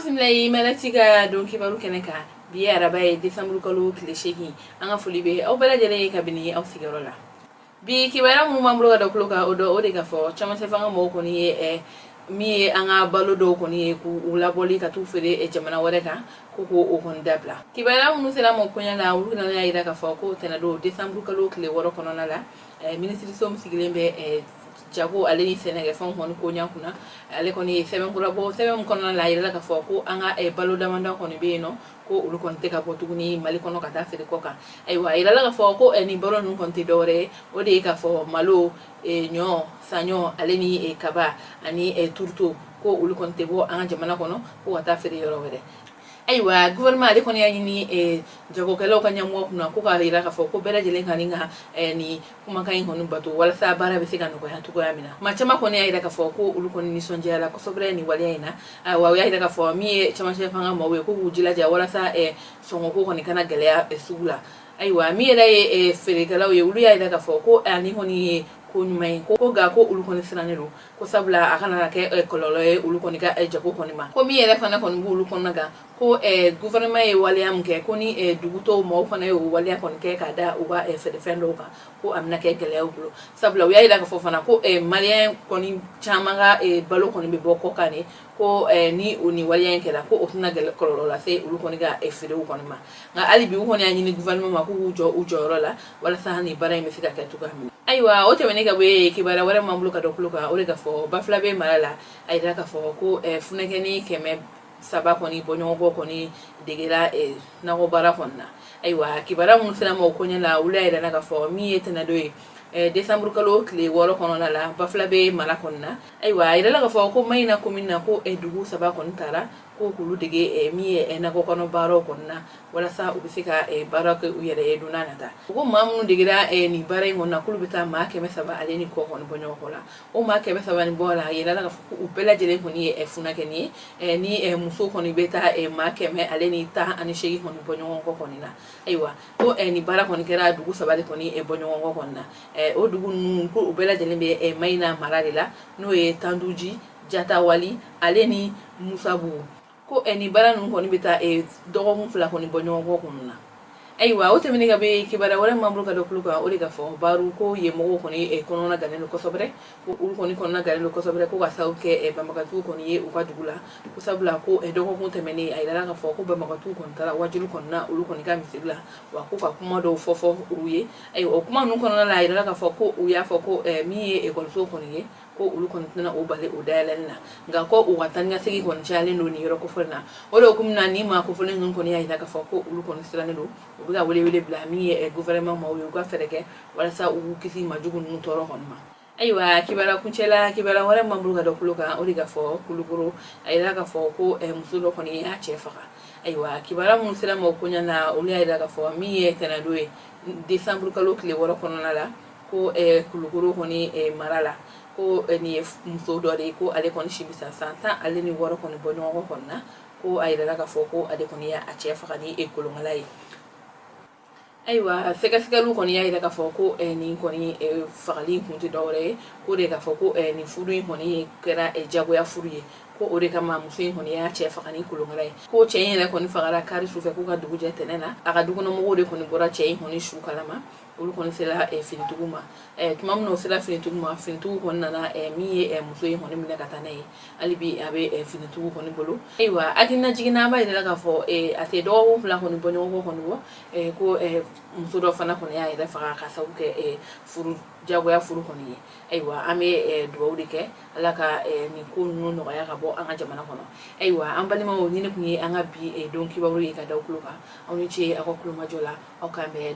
Simlay Melatiga don kibaru keneka biara bay December kalo klisheki anga fulibe au bala jere kabini au sigarola bi kibara mu mamlo da kloka odo odega fo chama se fanga mo ko ni mi anga balo do ko ni ku ulaboli ka tu fere e jamana wareka ko o kon dabla kibara mu sela mo ko nyala ulu na ya ida ka fo ko tenado December kalo kle woro kono na la ministry som sigilembe jago aleni Senegal fon hon ko nyakuna ale ko ni seben kula bo seben kono la ida ka fo ko anga balo damanda ko ni be no ko ulu kon te ka potuguni mali kono ka ta fere ko ka aywa ida la ka fo ko ni baro nun kon te dore o de ka fo malo nyo sanyo aleni kaba ani turto ko ulu kon te bo anga jamana kono ko ta fere yoro wede aywa gouvernement de kono yani jago kala ko nyamo kuna ko ka ira ka fo ko bela jelen kaninga ni kuma kan hono bato wala sa bara be siga no ko hatu ko amina ma chama kono ya ira ka fo ko ulu kono ni sonje ala ko sobre ni wali ina wa ya ira ka fo mi chama che fanga mo we ko ujila ja wala sa songo ko ni kana gele sugula aywa mi ira fere kala we ulu ya ira ka fo ko ani honi ko nyumai ko ga ko ulu kono siranelo ko sabla akana ke kololo ulu kono ga jago kono ma ko mi ira fana kono ulu kono ga ko gouvernement e wali am ke ko ni duguto mo fana e wali kono ke kada uba fe defendo ka ko amna ke gele ulo sabla wi ira ka fo fana ko malien koni chamanga balo kono be boko kane ko ni uni wali en ke la ko otuna gele kololo la se ulu kono ga fere u kono ma nga ali bi u kono yani ni gouvernement ma ko ujo rola wala sa ni bara me fika ka tuga aywa o te wenega we kibara wala mamluka dokluka o lega fo bafla be malala ayda ka fo ko funekeni keme saba koni bonyogo koni degera na go bara konna aywa kibara mun sala mo ko nyala wula ayda na ka fo mi etena do December kalo kle woro kono la bafla be mala konna aywa ayda la ka fo ko mayna ko minna ko dugu saba kon tara ko kulu dege mi na ko kono baro konna wala sa ubisika baraka uyere dunana ta ko mamu degera ni bare ngona kulu bita ma ke mesaba aleni ko kono bonyo kola o ma ke mesaba ni bola yela la ko upela jele ko ni funa ke ni muso ko ni beta ma ke me aleni ta ani shegi ko ni bonyo ko konina aywa ko ni bara ko ni kera dugu sabale ko ni bonyo ko konna o dugu nu ko upela jele be maina maralila no tanduji jata wali aleni musabu ko ni bara nun ko ni bita dogo mun fula ko ni bonyo ko kunna aywa o temini ga be kibara wala mamru ka dokluka o liga fo baru ko ye mo ko ni kono na ganelo ko sobre ko ul ko ni kono na ganelo ko sobre ko ga sauke bamakatu ko ni u ka dugula ko sabla ko dogo mun temini ay la ga fo ko bamakatu ko tara wajilu ko na ul ko ni ga misibla wa ko ka kuma do fofo uye ay o kuma nun kono na la ay la ga fo ko u ya fo ko mi ko so ko ni ko ulu kon tana o bale o dalenna nga ko o watanga sigi kon chale no ni yoro ko forna o do kumna ni ma ko folen ngon kon ya ida ka fo ko ulu kon strane do o biga wele bla mi gouvernement ma o ga fereke wala sa o kisi majugu nu toro hon ma aywa kibara kunchela kibara wala mambruga do kuluka o diga fo kuluguru ayida ka fo ko musulo kon ya chefaka aywa kibara mun sila mo kunya na o ya ida ka fo mi tana do December kalo kle woro kon na la ko kuluguru honi marala ko ni muso dore ko ale kon shibisa santa ale ni woro kon bonyo ko konna ko ayda ka fo ko ale kon ya a chefa kani kolongalai aywa sega lu kon ya ayda ka fo ko ni kon ni fagali kunti dore ko de ka fo ko ni fudu honi kera jago ya furuye ko ore kama muso honi ya chefa kani kolongalai ko chen ya kon fagara kari su fe ko ka dugu jetenena aka dugu no mo de kon bora chen honi shu kalama ulu kon sela finituguma tumam no sela finituguma finitugu kon nana mi muso yi honi mina katana yi alibi abe finitugu kon bolo aywa adina jigina ba ida ka fo ate do wo fla kon bonyo ko kon wo ko muso do fana kon ya ida fa ka sabu ke furu jago ya furu kon yi aywa ame do wudi ke alaka ni ko no ya ka bo anga jamana kono aywa ambali ma woni ne kunyi anga bi donki bawru yi ka dawkluka awni ci akoklu majola o kambe